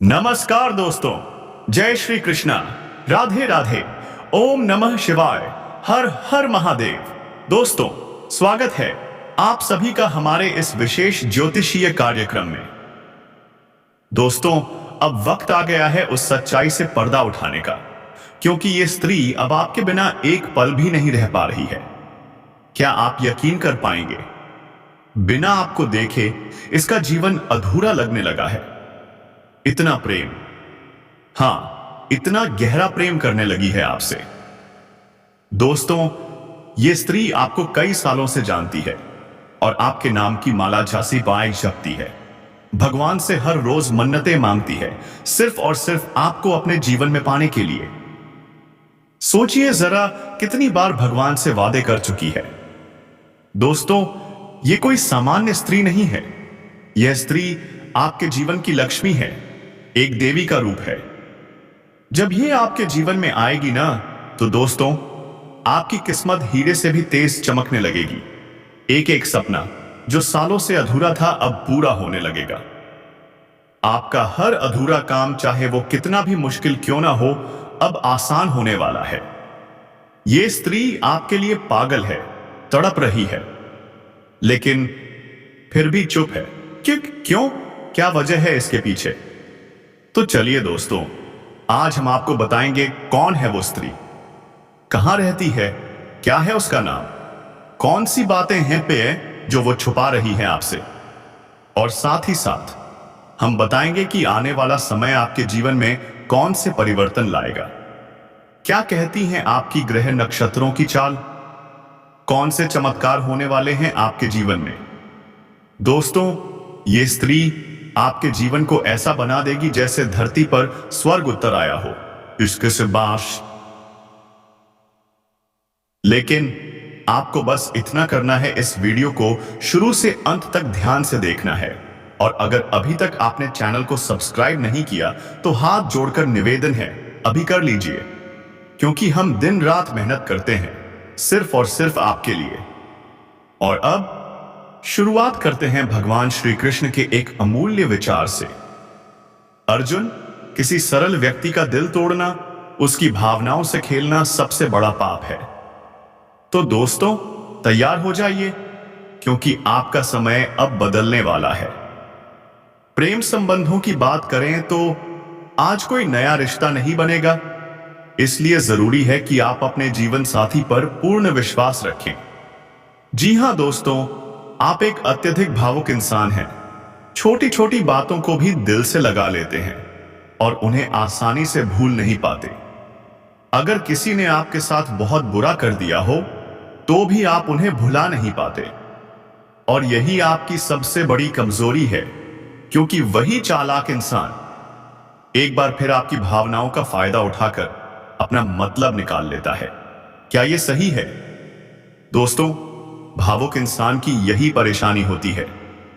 नमस्कार दोस्तों, जय श्री कृष्णा, राधे राधे, ओम नमः शिवाय, हर हर महादेव। दोस्तों, स्वागत है आप सभी का हमारे इस विशेष ज्योतिषीय कार्यक्रम में। दोस्तों, अब वक्त आ गया है उस सच्चाई से पर्दा उठाने का, क्योंकि ये स्त्री अब आपके बिना एक पल भी नहीं रह पा रही है। क्या आप यकीन कर पाएंगे? बिना आपको देखे इसका जीवन अधूरा लगने लगा है। इतना प्रेम, हां, इतना गहरा प्रेम करने लगी है आपसे। दोस्तों, यह स्त्री आपको कई सालों से जानती है और आपके नाम की माला झांसी बाई जपती है। भगवान से हर रोज मन्नतें मांगती है, सिर्फ और सिर्फ आपको अपने जीवन में पाने के लिए। सोचिए जरा, कितनी बार भगवान से वादे कर चुकी है। दोस्तों, यह कोई सामान्य स्त्री नहीं है। यह स्त्री आपके जीवन की लक्ष्मी है, एक देवी का रूप है। जब ये आपके जीवन में आएगी ना, तो दोस्तों, आपकी किस्मत हीरे से भी तेज चमकने लगेगी। एक एक सपना जो सालों से अधूरा था, अब पूरा होने लगेगा। आपका हर अधूरा काम, चाहे वो कितना भी मुश्किल क्यों ना हो, अब आसान होने वाला है। ये स्त्री आपके लिए पागल है, तड़प रही है, लेकिन फिर भी चुप है। क्यों? क्या वजह है इसके पीछे? तो चलिए दोस्तों, आज हम आपको बताएंगे कौन है वो स्त्री, कहां रहती है, क्या है उसका नाम, कौन सी बातें हैं पे जो वो छुपा रही है आपसे, और साथ ही साथ हम बताएंगे कि आने वाला समय आपके जीवन में कौन से परिवर्तन लाएगा। क्या कहती हैं आपकी ग्रह नक्षत्रों की चाल, कौन से चमत्कार होने वाले हैं आपके जीवन में। दोस्तों, ये स्त्री आपके जीवन को ऐसा बना देगी जैसे धरती पर स्वर्ग उतर आया हो। इसके से बाश। लेकिन आपको बस इतना करना है, इस वीडियो को शुरू से अंत तक ध्यान से देखना है। और अगर अभी तक आपने चैनल को सब्सक्राइब नहीं किया तो हाथ जोड़कर निवेदन है, अभी कर लीजिए, क्योंकि हम दिन रात मेहनत करते हैं सिर्फ और सिर्फ आपके लिए। और अब शुरुआत करते हैं भगवान श्री कृष्ण के एक अमूल्य विचार से। अर्जुन, किसी सरल व्यक्ति का दिल तोड़ना, उसकी भावनाओं से खेलना सबसे बड़ा पाप है। तो दोस्तों, तैयार हो जाइए, क्योंकि आपका समय अब बदलने वाला है। प्रेम संबंधों की बात करें तो आज कोई नया रिश्ता नहीं बनेगा, इसलिए जरूरी है कि आप अपने जीवन साथी पर पूर्ण विश्वास रखें। जी हां दोस्तों, आप एक अत्यधिक भावुक इंसान हैं। छोटी छोटी बातों को भी दिल से लगा लेते हैं और उन्हें आसानी से भूल नहीं पाते। अगर किसी ने आपके साथ बहुत बुरा कर दिया हो तो भी आप उन्हें भुला नहीं पाते, और यही आपकी सबसे बड़ी कमजोरी है, क्योंकि वही चालाक इंसान एक बार फिर आपकी भावनाओं का फायदा उठाकर अपना मतलब निकाल लेता है। क्या यह सही है? दोस्तों, भावुक इंसान की यही परेशानी होती है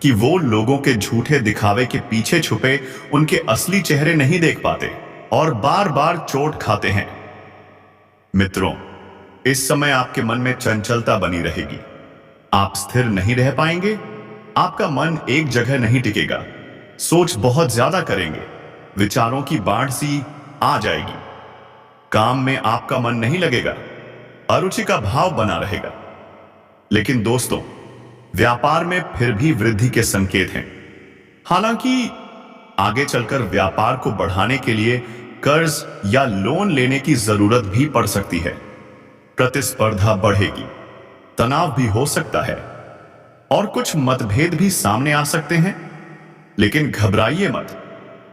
कि वो लोगों के झूठे दिखावे के पीछे छुपे उनके असली चेहरे नहीं देख पाते और बार बार चोट खाते हैं। मित्रों, इस समय आपके मन में चंचलता बनी रहेगी, आप स्थिर नहीं रह पाएंगे, आपका मन एक जगह नहीं टिकेगा, सोच बहुत ज्यादा करेंगे, विचारों की बाढ़ सी आ जाएगी, काम में आपका मन नहीं लगेगा, अरुचि का भाव बना रहेगा। लेकिन दोस्तों, व्यापार में फिर भी वृद्धि के संकेत हैं। हालांकि आगे चलकर व्यापार को बढ़ाने के लिए कर्ज या लोन लेने की जरूरत भी पड़ सकती है। प्रतिस्पर्धा बढ़ेगी, तनाव भी हो सकता है और कुछ मतभेद भी सामने आ सकते हैं। लेकिन घबराइए मत,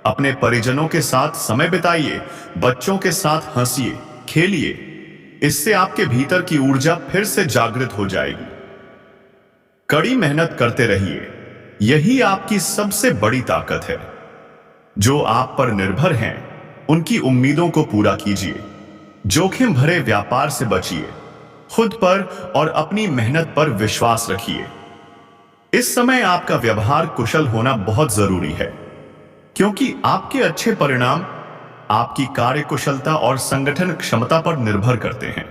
अपने परिजनों के साथ समय बिताइए, बच्चों के साथ हंसिए, खेलिए, इससे आपके भीतर की ऊर्जा फिर से जागृत हो जाएगी। कड़ी मेहनत करते रहिए, यही आपकी सबसे बड़ी ताकत है। जो आप पर निर्भर हैं, उनकी उम्मीदों को पूरा कीजिए, जोखिम भरे व्यापार से बचिए, खुद पर और अपनी मेहनत पर विश्वास रखिए। इस समय आपका व्यवहार कुशल होना बहुत जरूरी है, क्योंकि आपके अच्छे परिणाम आपकी कार्यकुशलता और संगठन क्षमता पर निर्भर करते हैं।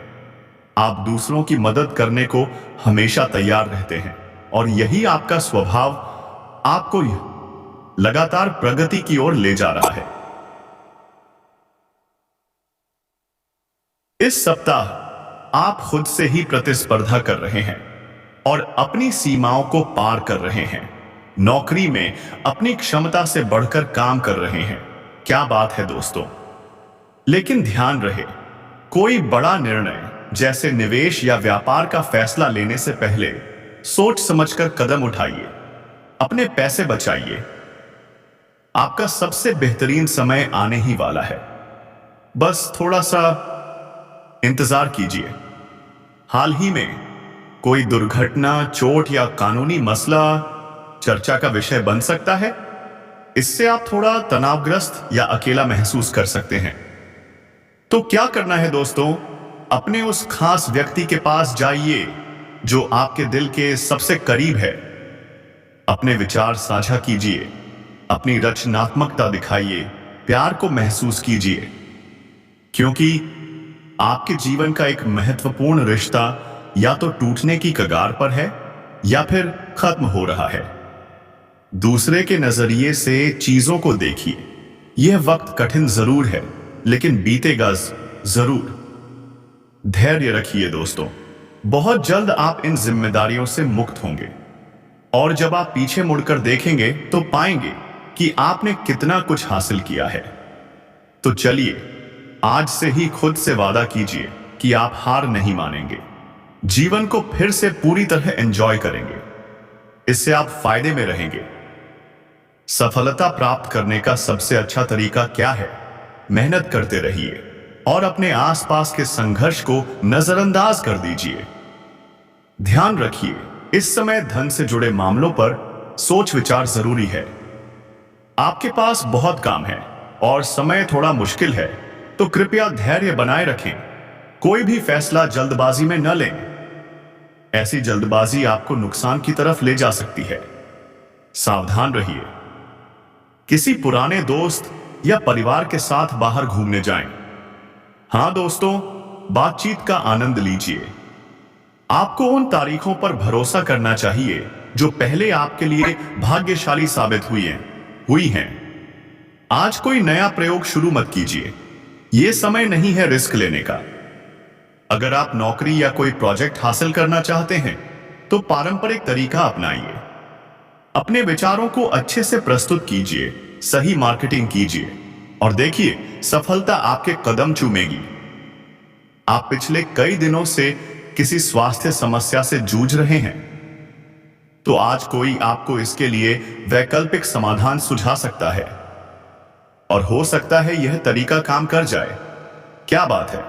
आप दूसरों की मदद करने को हमेशा तैयार रहते हैं और यही आपका स्वभाव आपको लगातार प्रगति की ओर ले जा रहा है। इस सप्ताह आप खुद से ही प्रतिस्पर्धा कर रहे हैं और अपनी सीमाओं को पार कर रहे हैं। नौकरी में अपनी क्षमता से बढ़कर काम कर रहे हैं। क्या बात है दोस्तों। लेकिन ध्यान रहे, कोई बड़ा निर्णय जैसे निवेश या व्यापार का फैसला लेने से पहले सोच समझकर कदम उठाइए। अपने पैसे बचाइए। आपका सबसे बेहतरीन समय आने ही वाला है। बस थोड़ा सा इंतजार कीजिए। हाल ही में कोई दुर्घटना, चोट या कानूनी मसला चर्चा का विषय बन सकता है। इससे आप थोड़ा तनावग्रस्त या अकेला महसूस कर सकते हैं। तो क्या करना है दोस्तों, अपने उस खास व्यक्ति के पास जाइए जो आपके दिल के सबसे करीब है। अपने विचार साझा कीजिए, अपनी रचनात्मकता दिखाइए, प्यार को महसूस कीजिए, क्योंकि आपके जीवन का एक महत्वपूर्ण रिश्ता या तो टूटने की कगार पर है या फिर खत्म हो रहा है। दूसरे के नजरिए से चीजों को देखिए। यह वक्त कठिन जरूर है, लेकिन बीतेगा जरूर। धैर्य रखिए दोस्तों, बहुत जल्द आप इन जिम्मेदारियों से मुक्त होंगे और जब आप पीछे मुड़कर देखेंगे तो पाएंगे कि आपने कितना कुछ हासिल किया है। तो चलिए आज से ही खुद से वादा कीजिए कि आप हार नहीं मानेंगे। जीवन को फिर से पूरी तरह एंजॉय करेंगे। इससे आप फायदे में रहेंगे। सफलता प्राप्त करने का सबसे अच्छा तरीका क्या है? मेहनत करते रहिए और अपने आसपास के संघर्ष को नजरअंदाज कर दीजिए। ध्यान रखिए, इस समय धन से जुड़े मामलों पर सोच विचार जरूरी है। आपके पास बहुत काम है और समय थोड़ा मुश्किल है, तो कृपया धैर्य बनाए रखें। कोई भी फैसला जल्दबाजी में न लें। ऐसी जल्दबाजी आपको नुकसान की तरफ ले जा सकती है। सावधान रहिए। किसी पुराने दोस्त या परिवार के साथ बाहर घूमने जाएं। हां दोस्तों, बातचीत का आनंद लीजिए। आपको उन तारीखों पर भरोसा करना चाहिए जो पहले आपके लिए भाग्यशाली साबित हुई हैं। आज कोई नया प्रयोग शुरू मत कीजिए। यह समय नहीं है रिस्क लेने का। अगर आप नौकरी या कोई प्रोजेक्ट हासिल करना चाहते हैं तो पारंपरिक तरीका अपनाइए। अपने विचारों को अच्छे से प्रस्तुत कीजिए, सही मार्केटिंग कीजिए और देखिए सफलता आपके कदम चूमेगी। आप पिछले कई दिनों से किसी स्वास्थ्य समस्या से जूझ रहे हैं, तो आज कोई आपको इसके लिए वैकल्पिक समाधान सुझा सकता है और हो सकता है यह तरीका काम कर जाए। क्या बात है।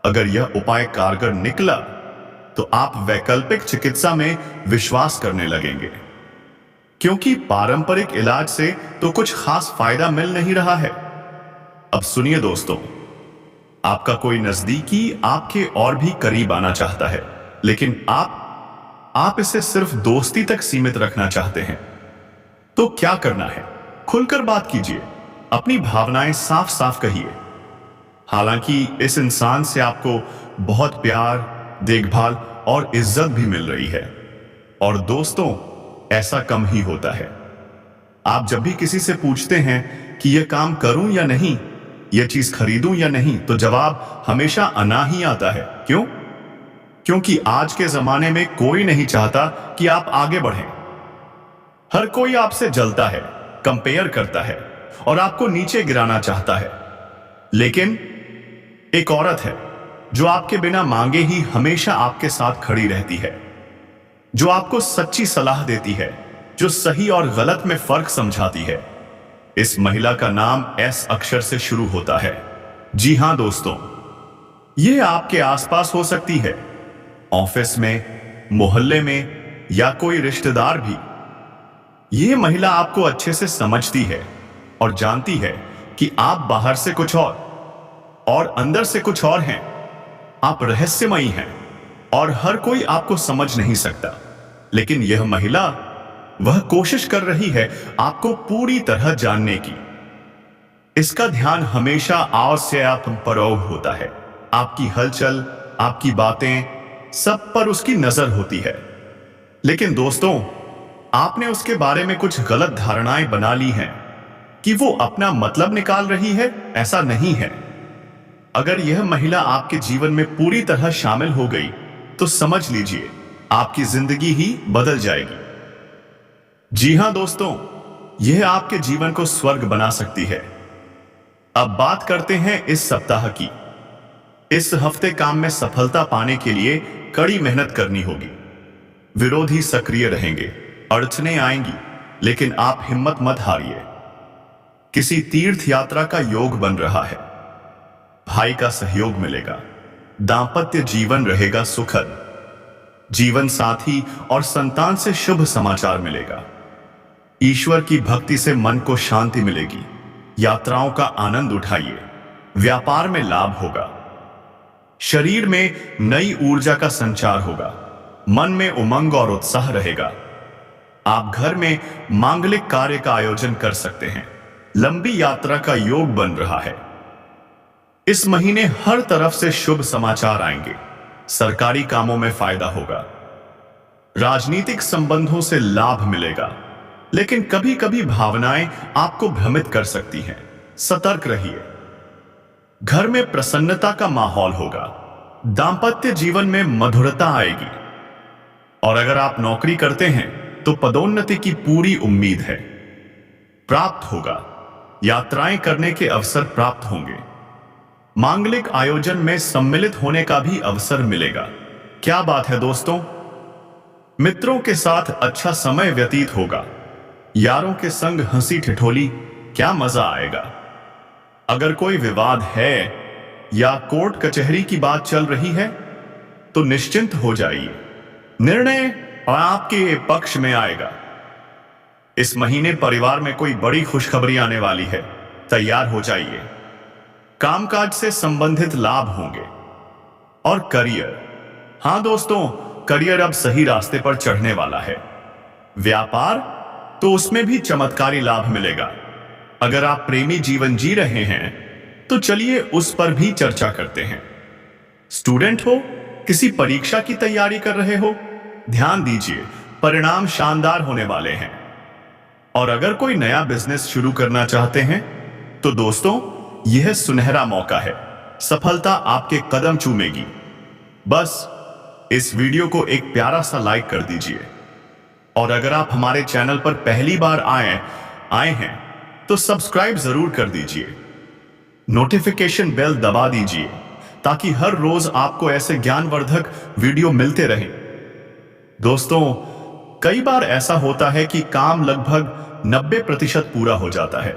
अगर यह उपाय कारगर निकला तो आप वैकल्पिक चिकित्सा में विश्वास करने लगेंगे, क्योंकि पारंपरिक इलाज से तो कुछ खास फायदा मिल नहीं रहा है। अब सुनिए दोस्तों, आपका कोई नजदीकी आपके और भी करीब आना चाहता है, लेकिन आप इसे सिर्फ दोस्ती तक सीमित रखना चाहते हैं। तो क्या करना है? खुलकर बात कीजिए, अपनी भावनाएं साफ साफ कहिए। हालांकि इस इंसान से आपको बहुत प्यार, देखभाल और इज्जत भी मिल रही है, और दोस्तों ऐसा कम ही होता है। आप जब भी किसी से पूछते हैं कि यह काम करूं या नहीं, यह चीज खरीदूं या नहीं, तो जवाब हमेशा अना ही आता है। क्यों? क्योंकि आज के जमाने में कोई नहीं चाहता कि आप आगे बढ़ें। हर कोई आपसे जलता है, कंपेयर करता है और आपको नीचे गिराना चाहता है। लेकिन एक औरत है जो आपके बिना मांगे ही हमेशा आपके साथ खड़ी रहती है, जो आपको सच्ची सलाह देती है, जो सही और गलत में फर्क समझाती है। इस महिला का नाम एस अक्षर से शुरू होता है। जी हां दोस्तों, यह आपके आसपास हो सकती है, ऑफिस में, मोहल्ले में या कोई रिश्तेदार भी। यह महिला आपको अच्छे से समझती है और जानती है कि आप बाहर से कुछ और अंदर से कुछ और हैं। आप रहस्यमयी हैं और हर कोई आपको समझ नहीं सकता, लेकिन यह महिला वह कोशिश कर रही है आपको पूरी तरह जानने की। इसका ध्यान हमेशा और से आप पर होता है। आपकी हलचल, आपकी बातें, सब पर उसकी नजर होती है। लेकिन दोस्तों, आपने उसके बारे में कुछ गलत धारणाएं बना ली हैं कि वो अपना मतलब निकाल रही है। ऐसा नहीं है। अगर यह महिला आपके जीवन में पूरी तरह शामिल हो गई तो समझ लीजिए आपकी जिंदगी ही बदल जाएगी। जी हां दोस्तों, यह आपके जीवन को स्वर्ग बना सकती है। अब बात करते हैं इस सप्ताह की। इस हफ्ते काम में सफलता पाने के लिए कड़ी मेहनत करनी होगी। विरोधी सक्रिय रहेंगे, अड़चनें आएंगी, लेकिन आप हिम्मत मत हारिए। किसी तीर्थ यात्रा का योग बन रहा है। भाई का सहयोग मिलेगा। दांपत्य जीवन रहेगा सुखद। जीवन साथी और संतान से शुभ समाचार मिलेगा। ईश्वर की भक्ति से मन को शांति मिलेगी। यात्राओं का आनंद उठाइए। व्यापार में लाभ होगा। शरीर में नई ऊर्जा का संचार होगा। मन में उमंग और उत्साह रहेगा। आप घर में मांगलिक कार्य का आयोजन कर सकते हैं। लंबी यात्रा का योग बन रहा है। इस महीने हर तरफ से शुभ समाचार आएंगे। सरकारी कामों में फायदा होगा। राजनीतिक संबंधों से लाभ मिलेगा, लेकिन कभी कभी भावनाएं आपको भ्रमित कर सकती हैं। सतर्क रहिए। घर में प्रसन्नता का माहौल होगा। दांपत्य जीवन में मधुरता आएगी। और अगर आप नौकरी करते हैं तो पदोन्नति की पूरी उम्मीद है। प्राप्त होगा। यात्राएं करने के अवसर प्राप्त होंगे। मांगलिक आयोजन में सम्मिलित होने का भी अवसर मिलेगा। क्या बात है दोस्तों, मित्रों के साथ अच्छा समय व्यतीत होगा। यारों के संग हंसी ठिठोली, क्या मजा आएगा। अगर कोई विवाद है या कोर्ट कचहरी की बात चल रही है तो निश्चिंत हो जाइए। निर्णय आपके पक्ष में आएगा। इस महीने परिवार में कोई बड़ी खुशखबरी आने वाली है। तैयार हो जाइए। कामकाज से संबंधित लाभ होंगे। और करियर, हां दोस्तों, करियर अब सही रास्ते पर चढ़ने वाला है। व्यापार तो उसमें भी चमत्कारी लाभ मिलेगा। अगर आप प्रेमी जीवन जी रहे हैं तो चलिए उस पर भी चर्चा करते हैं। स्टूडेंट हो, किसी परीक्षा की तैयारी कर रहे हो, ध्यान दीजिए, परिणाम शानदार होने वाले हैं। और अगर कोई नया बिजनेस शुरू करना चाहते हैं तो दोस्तों, यह सुनहरा मौका है। सफलता आपके कदम चूमेगी। बस इस वीडियो को एक प्यारा सा लाइक कर दीजिए। और अगर आप हमारे चैनल पर पहली बार आए हैं तो सब्सक्राइब जरूर कर दीजिए। नोटिफिकेशन बेल दबा दीजिए ताकि हर रोज आपको ऐसे ज्ञानवर्धक वीडियो मिलते रहें। दोस्तों, कई बार ऐसा होता है कि काम लगभग 90% पूरा हो जाता है,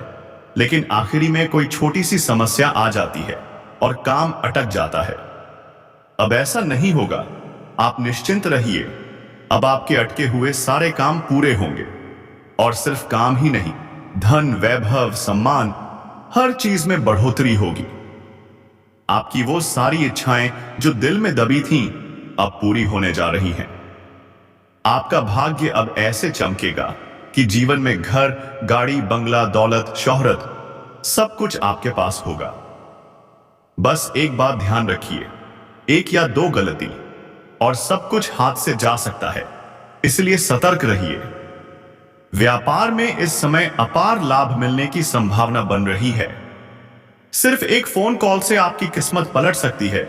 लेकिन आखिरी में कोई छोटी सी समस्या आ जाती है और काम अटक जाता है। अब ऐसा नहीं होगा। आप निश्चिंत रहिए। अब आपके अटके हुए सारे काम पूरे होंगे। और सिर्फ काम ही नहीं, धन, वैभव, सम्मान, हर चीज में बढ़ोतरी होगी। आपकी वो सारी इच्छाएं जो दिल में दबी थीं, अब पूरी होने जा रही हैं। आपका भाग्य अब ऐसे चमकेगा कि जीवन में घर, गाड़ी, बंगला, दौलत, शोहरत, सब कुछ आपके पास होगा। बस एक बात ध्यान रखिए, एक या दो गलती और सब कुछ हाथ से जा सकता है, इसलिए सतर्क रहिए। व्यापार में इस समय अपार लाभ मिलने की संभावना बन रही है। सिर्फ एक फोन कॉल से आपकी किस्मत पलट सकती है।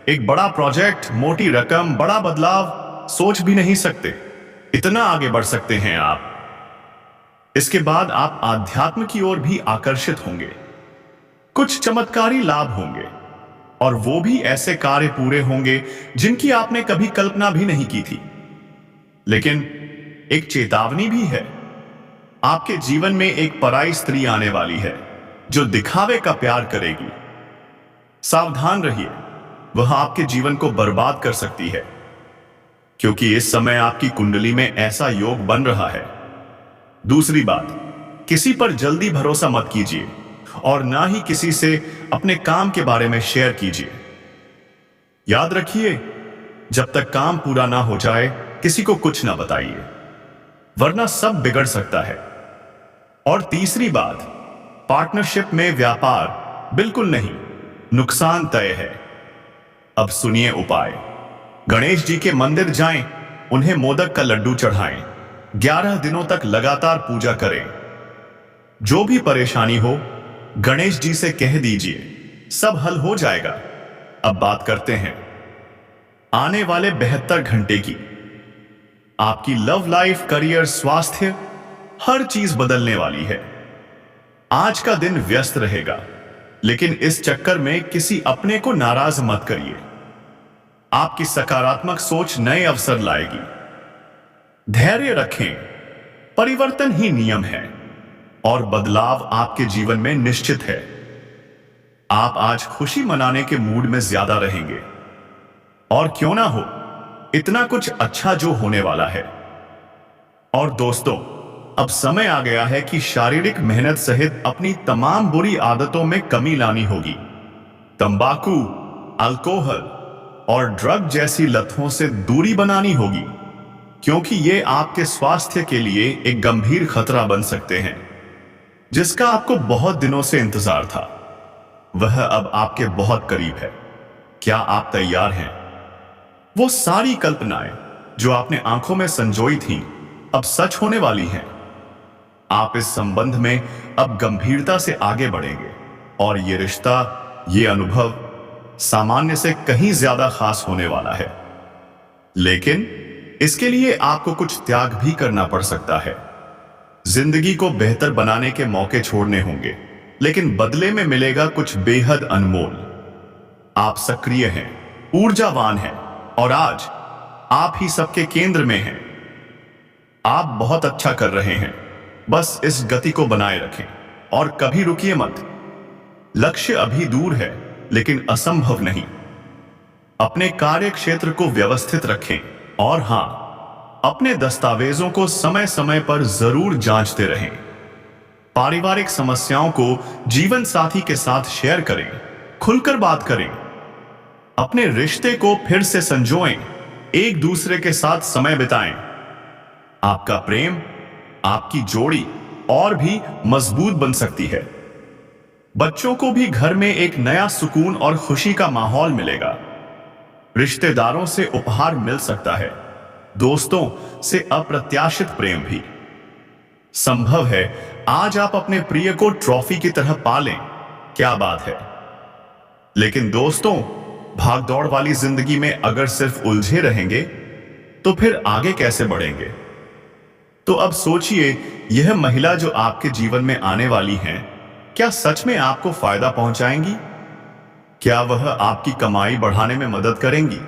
एक बड़ा प्रोजेक्ट, मोटी रकम, बड़ा बदलाव, सोच भी नहीं सकते, इतना आगे बढ़ सकते हैं आप। इसके बाद आप आध्यात्म की ओर भी आकर्षित होंगे। कुछ चमत्कारी लाभ होंगे और वो भी ऐसे कार्य पूरे होंगे जिनकी आपने कभी कल्पना भी नहीं की थी। लेकिन एक चेतावनी भी है। आपके जीवन में एक पराई स्त्री आने वाली है जो दिखावे का प्यार करेगी। सावधान रहिए, वह आपके जीवन को बर्बाद कर सकती है, क्योंकि इस समय आपकी कुंडली में ऐसा योग बन रहा है। दूसरी बात, किसी पर जल्दी भरोसा मत कीजिए और ना ही किसी से अपने काम के बारे में शेयर कीजिए। याद रखिए, जब तक काम पूरा ना हो जाए किसी को कुछ ना बताइए, वरना सब बिगड़ सकता है। और तीसरी बात, पार्टनरशिप में व्यापार बिल्कुल नहीं, नुकसान तय है। अब सुनिए उपाय। गणेश जी के मंदिर जाएं, उन्हें मोदक का लड्डू चढ़ाएं। 11 दिनों तक लगातार पूजा करें। जो भी परेशानी हो गणेश जी से कह दीजिए, सब हल हो जाएगा। अब बात करते हैं आने वाले 72 घंटे की। आपकी लव लाइफ, करियर, स्वास्थ्य, हर चीज बदलने वाली है। आज का दिन व्यस्त रहेगा, लेकिन इस चक्कर में किसी अपने को नाराज मत करिए। आपकी सकारात्मक सोच नए अवसर लाएगी। धैर्य रखें, परिवर्तन ही नियम है और बदलाव आपके जीवन में निश्चित है। आप आज खुशी मनाने के मूड में ज्यादा रहेंगे, और क्यों ना हो, इतना कुछ अच्छा जो होने वाला है। और दोस्तों, अब समय आ गया है कि शारीरिक मेहनत सहित अपनी तमाम बुरी आदतों में कमी लानी होगी। तंबाकू, अल्कोहल और ड्रग जैसी लतों से दूरी बनानी होगी, क्योंकि ये आपके स्वास्थ्य के लिए एक गंभीर खतरा बन सकते हैं। जिसका आपको बहुत दिनों से इंतजार था, वह अब आपके बहुत करीब है। क्या आप तैयार हैं? वो सारी कल्पनाएं जो आपने आंखों में संजोई थीं, अब सच होने वाली हैं। आप इस संबंध में अब गंभीरता से आगे बढ़ेंगे, और ये रिश्ता, ये अनुभव सामान्य से कहीं ज्यादा खास होने वाला है। लेकिन इसके लिए आपको कुछ त्याग भी करना पड़ सकता है। जिंदगी को बेहतर बनाने के मौके छोड़ने होंगे, लेकिन बदले में मिलेगा कुछ बेहद अनमोल। आप सक्रिय हैं, ऊर्जावान हैं, और आज आप ही सबके केंद्र में हैं। आप बहुत अच्छा कर रहे हैं। बस इस गति को बनाए रखें और कभी रुकिए मत। लक्ष्य अभी दूर है, लेकिन असंभव नहीं। अपने कार्य क्षेत्र को व्यवस्थित रखें, और हां, अपने दस्तावेजों को समय समय पर जरूर जांचते रहें। पारिवारिक समस्याओं को जीवन साथी के साथ शेयर करें, खुलकर बात करें। अपने रिश्ते को फिर से संजोएं, एक दूसरे के साथ समय बिताएं। आपका प्रेम, आपकी जोड़ी और भी मजबूत बन सकती है। बच्चों को भी घर में एक नया सुकून और खुशी का माहौल मिलेगा। रिश्तेदारों से उपहार मिल सकता है, दोस्तों से अप्रत्याशित प्रेम भी संभव है। आज आप अपने प्रिय को ट्रॉफी की तरह पालें, क्या बात है। लेकिन दोस्तों, भागदौड़ वाली जिंदगी में अगर सिर्फ उलझे रहेंगे तो फिर आगे कैसे बढ़ेंगे। तो अब सोचिए, यह महिला जो आपके जीवन में आने वाली है, क्या सच में आपको फायदा पहुंचाएंगी? क्या वह आपकी कमाई बढ़ाने में मदद करेंगी,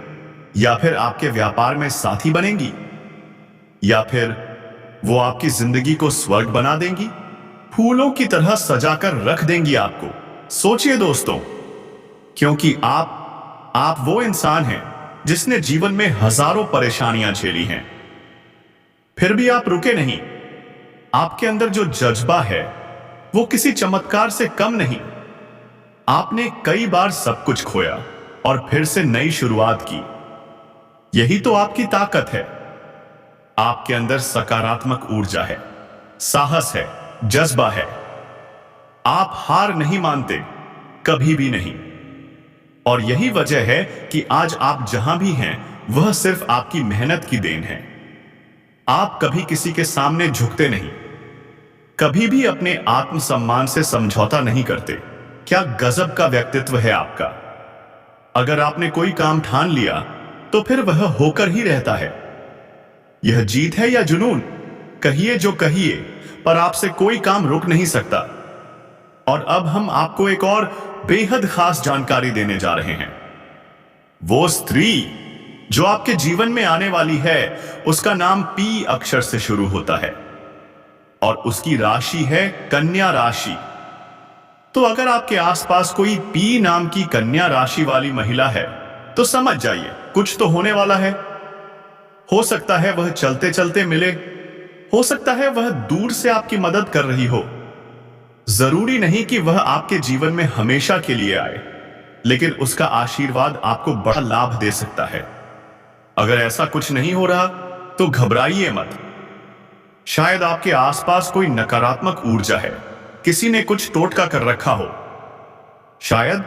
या फिर आपके व्यापार में साथी बनेंगी, या फिर वो आपकी जिंदगी को स्वर्ग बना देंगी, फूलों की तरह सजाकर रख देंगी आपको? सोचिए दोस्तों, क्योंकि आप वो इंसान हैं जिसने जीवन में हजारों परेशानियां झेली हैं, फिर भी आप रुके नहीं। आपके अंदर जो जज्बा है वो किसी चमत्कार से कम नहीं। आपने कई बार सब कुछ खोया और फिर से नई शुरुआत की। यही तो आपकी ताकत है। आपके अंदर सकारात्मक ऊर्जा है, साहस है, जज्बा है। आप हार नहीं मानते, कभी भी नहीं। और यही वजह है कि आज आप जहां भी हैं, वह सिर्फ आपकी मेहनत की देन है। आप कभी किसी के सामने झुकते नहीं, कभी भी अपने आत्मसम्मान से समझौता नहीं करते। क्या गजब का व्यक्तित्व है आपका। अगर आपने कोई काम ठान लिया तो फिर वह होकर ही रहता है। यह जीत है या जुनून, कहिए जो कहिए, पर आपसे कोई काम रुक नहीं सकता। और अब हम आपको एक और बेहद खास जानकारी देने जा रहे हैं। वो स्त्री जो आपके जीवन में आने वाली है, उसका नाम पी अक्षर से शुरू होता है और उसकी राशि है कन्या राशि। तो अगर आपके आसपास कोई पी नाम की कन्या राशि वाली महिला है, तो समझ जाइए कुछ तो होने वाला है। हो सकता है वह चलते चलते मिले, हो सकता है वह दूर से आपकी मदद कर रही हो। जरूरी नहीं कि वह आपके जीवन में हमेशा के लिए आए, लेकिन उसका आशीर्वाद आपको बड़ा लाभ दे सकता है। अगर ऐसा कुछ नहीं हो रहा तो घबराइए मत। शायद आपके आसपास कोई नकारात्मक ऊर्जा है, किसी ने कुछ टोटका कर रखा हो। शायद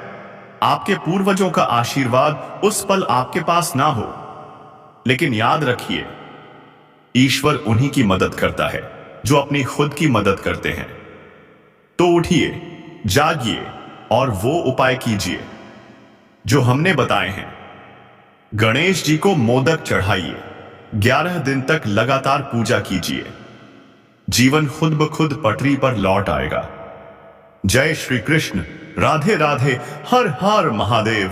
आपके पूर्वजों का आशीर्वाद उस पल आपके पास ना हो। लेकिन याद रखिए, ईश्वर उन्हीं की मदद करता है जो अपनी खुद की मदद करते हैं। तो उठिए, जागिए और वो उपाय कीजिए जो हमने बताए हैं। गणेश जी को मोदक चढ़ाइए, 11 दिन तक लगातार पूजा कीजिए। जीवन खुद ब खुद पटरी पर लौट आएगा। जय श्री कृष्ण, राधे राधे, हर हर महादेव।